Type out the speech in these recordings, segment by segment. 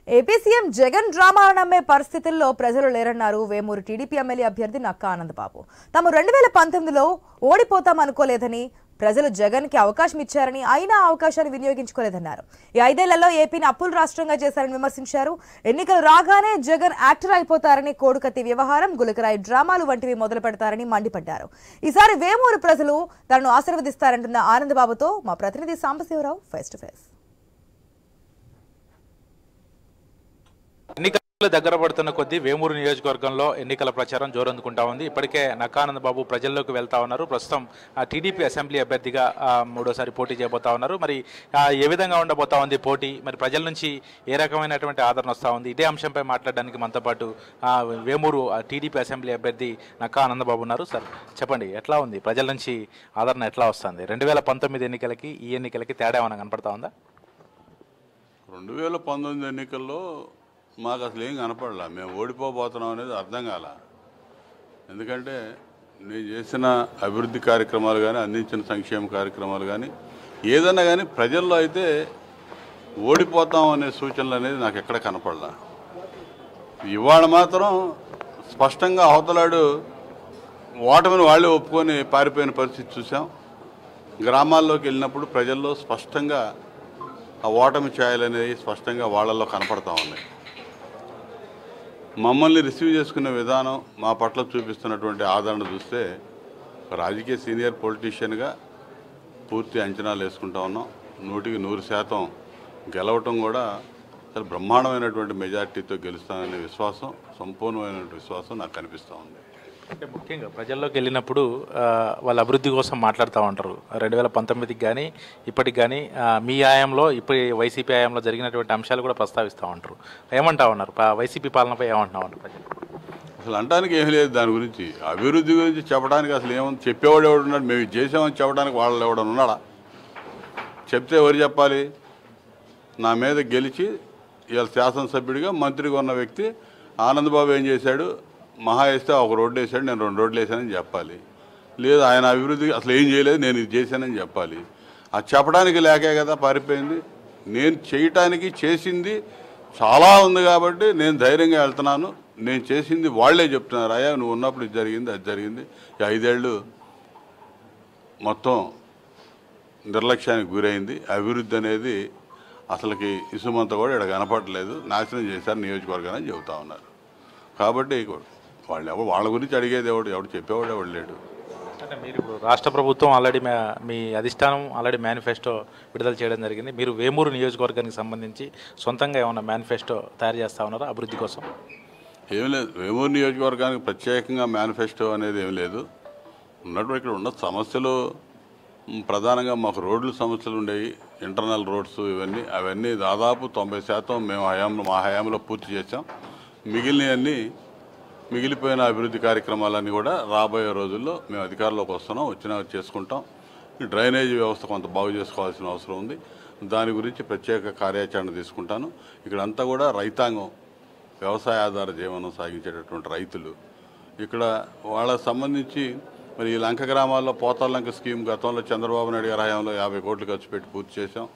AP CM Jagan డ్రామాను నమ్మే పరిస్థితుల్లో ప్రజలు లేరన్నారు వేమూరు టీడీపీ ఎమ్మెల్యే అభ్యర్థి నక్కా ఆనందబాబు. తాము 2019లో ఓడిపోతామనుకోలేదని, ప్రజలు జగన్ కి అవకాశం ఇచ్చారని, అయినా అవకాశాన్ని వినియోగించుకోలేదన్నారు. ఈ 5 ఏళ్లలో ఏపీని అప్పుల రాష్ట్రంగా చేశారని విమర్శించారు. ఎన్నికలు రాగానే జగన్ యాక్టర్ అయిపోతారని, కోడుకత్తి వ్యవహారం, గులకరాయి డ్రామాలు వంటివి మొదలు పెడతారని మండిపడ్డారు. ఈసారి వేమూరు ప్రజలు తనను ఆశీర్వదిస్తారంటున్న ఆనందబాబుతో మా ప్రతినిధి సాంబశివరావు ఫేస్ టు ఫేస్. ఎన్నికలు దగ్గర పడుతున్న కొద్దీ వేమూరు నియోజకవర్గంలో ఎన్నికల ప్రచారం జోరందుకుంటా ఉంది. ఇప్పటికే నక్కా ఆనందబాబు ప్రజల్లోకి వెళ్తా ఉన్నారు. ప్రస్తుతం టీడీపీ అసెంబ్లీ అభ్యర్థిగా మూడోసారి పోటీ చేయబోతా ఉన్నారు. మరి ఏ విధంగా ఉండబోతా ఉంది పోటీ, మరి ప్రజల నుంచి ఏ రకమైనటువంటి ఆదరణ వస్తూ ఉంది, ఇదే అంశంపై మాట్లాడడానికి మనతో పాటు వేమూరు టీడీపీ అసెంబ్లీ అభ్యర్థి నక్కా ఆనందబాబు ఉన్నారు. సార్ చెప్పండి, ఎట్లా ఉంది ప్రజల నుంచి ఆదరణ, ఎట్లా వస్తుంది? 2019 ఎన్నికలకి ఈ ఎన్నికలకి తేడా ఏమైనా కనపడతా ఉందా? 2019 ఎన్నికల్లో మాకు అసలు ఏం కనపడలా. మేము ఓడిపోబోతున్నాం అనేది అర్థం కాల. ఎందుకంటే నేను చేసిన అభివృద్ధి కార్యక్రమాలు కానీ, అందించిన సంక్షేమ కార్యక్రమాలు కానీ, ఏదన్నా కానీ ప్రజల్లో అయితే ఓడిపోతాం అనే సూచనలు అనేది నాకు ఎక్కడ కనపడలా. ఇవాళ మాత్రం స్పష్టంగా అవతలాడు ఓటమిని వాళ్ళే ఒప్పుకొని పారిపోయిన పరిస్థితి చూసాం. గ్రామాల్లోకి వెళ్ళినప్పుడు ప్రజల్లో స్పష్టంగా ఆ ఓటమి ఛాయలనేవి స్పష్టంగా వాళ్ళల్లో కనపడతా ఉన్నాయి. మమ్మల్ని రిసీవ్ చేసుకునే విధానం, మా పట్ల చూపిస్తున్నటువంటి ఆదరణ చూస్తే రాజకీయ సీనియర్ పొలిటీషియన్గా పూర్తి అంచనాలు వేసుకుంటా ఉన్నాం. 100% గెలవటం కూడా చాలా బ్రహ్మాండమైనటువంటి మెజార్టీతో గెలుస్తాననే విశ్వాసం, సంపూర్ణమైనటువంటి విశ్వాసం నాకు కనిపిస్తూ ఉంది. అంటే ముఖ్యంగా ప్రజల్లోకి వెళ్ళినప్పుడు వాళ్ళ అభివృద్ధి కోసం మాట్లాడుతూ ఉంటారు. 2019కి కానీ ఇప్పటికి కానీ మీ హయాంలో, ఇప్పుడు వైసీపీ హయాంలో జరిగినటువంటి అంశాలు కూడా ప్రస్తావిస్తూ ఉంటారు. ఏమంటా ఉన్నారు వైసీపీ పాలనపై? ఏమంటా ఉన్నారు ప్రజలు? అసలు అంటానికి ఏమీ లేదు దాని గురించి. అభివృద్ధి గురించి చెప్పడానికి అసలు ఏమన్నా చెప్పేవాడు ఎవడు ఉన్నాడు? మేము చేసామని చెప్పడానికి వాళ్ళు ఎవడన్నా ఉన్నాడా? చెప్తే ఎవరు చెప్పాలి? నా మీద గెలిచి ఇవాళ శాసనసభ్యుడిగా మంత్రిగా ఉన్న వ్యక్తి ఆనందబాబు ఏం చేశాడు? మహా వేస్తే ఒక రోడ్డు వేసాడు, నేను 2 రోడ్లు వేసానని చెప్పాలి. లేదు ఆయన అభివృద్ధి అసలు ఏం చేయలేదు, నేను ఇది చేశానని చెప్పాలి. అది చెప్పడానికి లేకే కదా పారిపోయింది. నేను చేయటానికి చేసింది చాలా ఉంది కాబట్టి నేను ధైర్యంగా వెళ్తున్నాను. నేను చేసింది వాళ్లే చెప్తున్నారు, అయ్యా నువ్వు ఉన్నప్పుడు ఇది జరిగింది, అది జరిగింది. ఈ 5 ఏళ్ళు మొత్తం నిర్లక్ష్యానికి గురైంది. అభివృద్ధి అనేది అసలుకి ఇసుమంతా కూడా ఇక్కడ కనపడలేదు, నాశనం చేశారు నియోజకవర్గాన్ని చెబుతా ఉన్నారు. కాబట్టి వాళ్ళ గురించి అడిగేది ఎవడు చెప్పేవాడు ఎవడు లేడు. అంటే మీరు ఇప్పుడు రాష్ట్ర ప్రభుత్వం ఆల్రెడీ మీ అధిష్టానం ఆల్రెడీ మేనిఫెస్టో విడుదల చేయడం జరిగింది. మీరు వేమూరు నియోజకవర్గానికి సంబంధించి సొంతంగా ఏమైనా మేనిఫెస్టో తయారు చేస్తా ఉన్నారా అభివృద్ధి కోసం? ఏం లేదు, వేమూరు నియోజకవర్గానికి ప్రత్యేకంగా మేనిఫెస్టో అనేది ఏం లేదు. ఉన్నటువంటి ఇక్కడ ఉన్న సమస్యలు ప్రధానంగా మాకు రోడ్లు సమస్యలు ఉండేవి, ఇంటర్నల్ రోడ్స్ అవన్నీ దాదాపు 90% మేము మా హయాంలో పూర్తి చేసాం. మిగిలిపోయిన అభివృద్ధి కార్యక్రమాలన్నీ కూడా రాబోయే రోజుల్లో మేము అధికారంలోకి వచ్చినా చేసుకుంటాం. డ్రైనేజీ వ్యవస్థ కొంత బాగు చేసుకోవాల్సిన అవసరం ఉంది. దాని గురించి ప్రత్యేక కార్యాచరణ తీసుకుంటాను. ఇక్కడంతా కూడా రైతాంగం, వ్యవసాయ ఆధార జీవనం సాగించేటటువంటి రైతులు, ఇక్కడ వాళ్ళకు సంబంధించి మరి ఈ లంక గ్రామాల్లో పోతాలంక స్కీమ్ గతంలో చంద్రబాబు నాయుడు గారి హయాంలో 50 కోట్లు ఖర్చు పెట్టి పూర్తి చేసాం.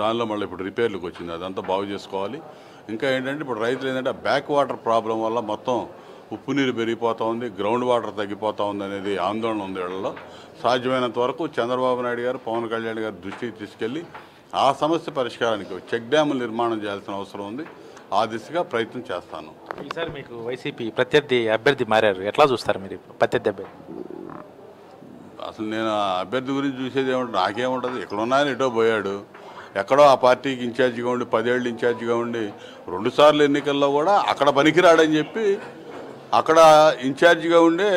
దానిలో మళ్ళీ ఇప్పుడు రిపేర్లకు వచ్చింది, అదంతా బాగు చేసుకోవాలి. ఇంకా ఏంటంటే ఇప్పుడు రైతులు ఏంటంటే బ్యాక్ వాటర్ ప్రాబ్లం వల్ల మొత్తం ఉప్పు నీరు పెరిగిపోతూ ఉంది, గ్రౌండ్ వాటర్ తగ్గిపోతూ ఉంది అనేది ఆందోళన ఉంది వీళ్ళలో. సాధ్యమైనంత వరకు చంద్రబాబు నాయుడు గారు, పవన్ కళ్యాణ్ గారు దృష్టికి తీసుకెళ్లి ఆ సమస్య పరిష్కారానికి చెక్ డ్యాములు నిర్మాణం చేయాల్సిన అవసరం ఉంది. ఆ దిశగా ప్రయత్నం చేస్తాను. ఈసారి మీకు వైసీపీ ప్రత్యర్థి అభ్యర్థి మారారు, ఎట్లా చూస్తారు మీరు ప్రత్యర్థి అభ్యర్థి? అసలు నేను ఆ అభ్యర్థి గురించి చూసేది ఏమంటుంది, నాకేముంటుంది? ఇక్కడ ఉన్నాయని ఎటో పోయాడు, ఎక్కడో ఆ పార్టీకి ఇన్ఛార్జిగా ఉండి 10 ఏళ్ళు ఇన్ఛార్జిగా ఉండి 2 సార్లు ఎన్నికల్లో కూడా అక్కడ పనికిరాడని చెప్పి అక్కడ ఇన్ఛార్జిగా ఉండే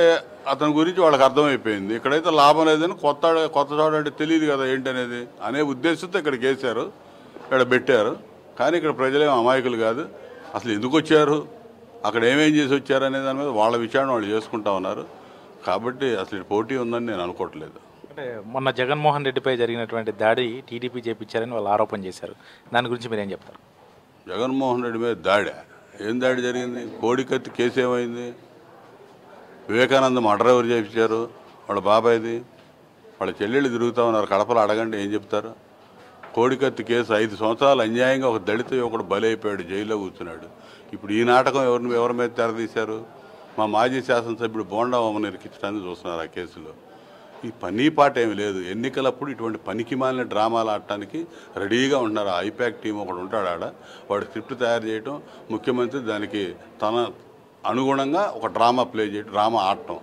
అతని గురించి వాళ్ళకి అర్థమైపోయింది. ఇక్కడైతే లాభం లేదని కొత్త చోట అంటే తెలియదు కదా ఏంటనేది అనే ఉద్దేశంతో ఇక్కడికి వేశారు, ఇక్కడ పెట్టారు. కానీ ఇక్కడ ప్రజలేం అమాయకులు కాదు. అసలు ఎందుకు వచ్చారు, అక్కడ ఏమేం చేసి వచ్చారు అనే దాని మీద వాళ్ళ విచారణ వాళ్ళు చేసుకుంటా ఉన్నారు. కాబట్టి అసలు పోటీ ఉందని నేను అనుకోవట్లేదు. అంటే మొన్న జగన్మోహన్ రెడ్డిపై జరిగినటువంటి దాడి టీడీపీ చేపించారని వాళ్ళు ఆరోపణ చేశారు, దాని గురించి మీరేం చెప్తారు? జగన్మోహన్ రెడ్డి మీద దాడి? ఏం దాడి జరిగింది? కోడికత్తి కేసు ఏమైంది? వివేకానంద మర్డర్ ఎవరు చేయించారు? వాళ్ళ బాబాయ్ది, వాళ్ళ చెల్లెళ్ళు తిరుగుతూ ఉన్నారు కడపలో, అడగండి ఏం చెప్తారు? కోడికత్తి కేసు 5 సంవత్సరాలు అన్యాయంగా ఒక దళిత యువకుడు బలైపోయాడు, జైల్లో కూర్చున్నాడు. ఇప్పుడు ఈ నాటకం ఎవరి మీద తెరదీశారు? మా మాజీ శాసనసభ్యుడు బోండా ఉమ్మని ఇరికించడానికి చూస్తున్నారు ఆ కేసులో. ఈ పని పాట ఏమి లేదు. ఎన్నికలప్పుడు ఇటువంటి పనికిమాలిన డ్రామాలు ఆడటానికి రెడీగా ఉంటున్నారు. ఆ ఐపాక్ టీం ఒకడు ఉంటాడు ఆడ, వాడు స్క్రిప్ట్ తయారు చేయటం, ముఖ్యమంత్రి దానికి తన అనుగుణంగా ఒక డ్రామా ప్లే చేయటం, డ్రామా ఆడటం.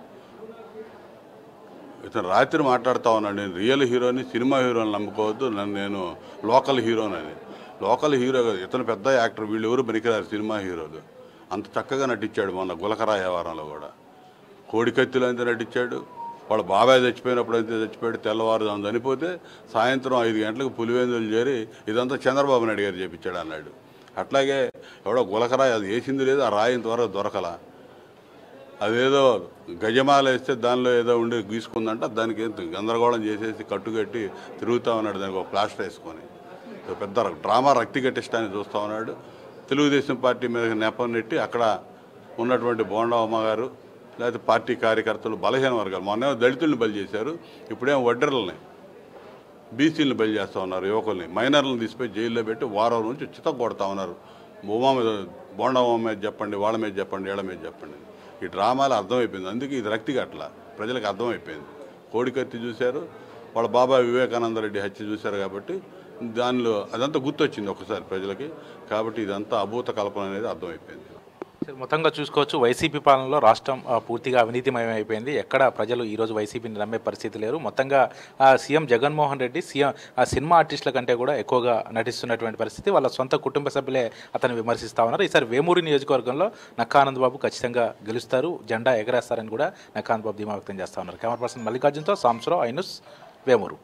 ఇతను రాత్రి మాట్లాడుతూ ఉన్నాడు, నేను రియల్ హీరోని, సినిమా హీరోని నమ్ముకోవద్దు, నేను లోకల్ హీరోనని. లోకల్ హీరో కాదు, ఇతను పెద్ద యాక్టర్, వీళ్ళు ఎవరు పనికిరారు సినిమా హీరోలు. అంత చక్కగా నటించాడు మొన్న గులకరా వ్యవహారంలో కూడా. కోడికత్తిలో అంతే నటించాడు, వాళ్ళ బాబాయ్ చచ్చిపోయినప్పుడు అంతే చచ్చిపోయాడు. తెల్లవారుజాము చనిపోతే సాయంత్రం 5 గంటలకు పులివెందులు చేరి ఇదంతా చంద్రబాబు నాయుడు గారు చేపించాడు అన్నాడు. అట్లాగే ఎవడో గులకరాయి అది వేసింది లేదు, ఆ రాయి ఇంతవరకు దొరకలా. అదేదో గజమాల వేస్తే దానిలో ఏదో ఉండి గీసుకుందంట, దానికి గందరగోళం చేసేసి కట్టుకట్టి తిరుగుతూ ఉన్నాడు, దానికి ఒక ప్లాస్టర్ వేసుకొని. పెద్ద డ్రామా రక్తి కట్టిస్తాన్ని చూస్తూ ఉన్నాడు. తెలుగుదేశం పార్టీ మీద నెపం నెట్టి అక్కడ ఉన్నటువంటి బోండా అమ్మగారు లేకపోతే పార్టీ కార్యకర్తలు, బలహీన వర్గాలు, మొన్న దళితుల్ని బలి చేశారు, ఇప్పుడేమో వడ్డర్లని బీసీలను బలి చేస్తూ ఉన్నారు, యువకుల్ని మైనర్లను తీసిపోయి జైల్లో పెట్టి వారం నుంచి చిత్త కొడతా ఉన్నారు. ఉమా మీద, బోండా ఉమా మీద చెప్పండి, వాళ్ళ మీద చెప్పండి, వీళ్ళ మీద చెప్పండి. ఈ డ్రామాలు అర్థమైపోయింది. అందుకే ఇది రక్తిగా అట్లా ప్రజలకు అర్థమైపోయింది. కోడికత్తి చూశారు, వాళ్ళ బాబా వివేకానంద రెడ్డి హత్య చూశారు కాబట్టి దానిలో అదంతా గుర్తొచ్చింది ఒకసారి ప్రజలకి. కాబట్టి ఇదంతా అభూత కల్పన అనేది అర్థమైపోయింది. మొత్తంగా చూసుకోవచ్చు, వైసీపీ పాలనలో రాష్ట్రం పూర్తిగా అవినీతిమయం అయిపోయింది. ఎక్కడ ప్రజలు ఈరోజు వైసీపీని నమ్మే పరిస్థితి లేరు. మొత్తంగా సీఎం జగన్మోహన్ రెడ్డి సినిమా ఆర్టిస్టుల కంటే కూడా ఎక్కువగా నటిస్తున్నటువంటి పరిస్థితి. వాళ్ళ సొంత కుటుంబ సభ్యులే అతను విమర్శిస్తూ ఉన్నారు. ఈసారి వేమూరి నియోజకవర్గంలో నక్కా ఆనందబాబు ఖచ్చితంగా గెలుస్తారు, జెండా ఎగరేస్తారని కూడా నక్కా ఆనందబాబు ధీమా వ్యక్తం చేస్తూ ఉన్నారు. కెమెరా పర్సన్ మల్లికార్జున్తో సాంబశివరావు, ఐ న్యూస్, వేమూరు.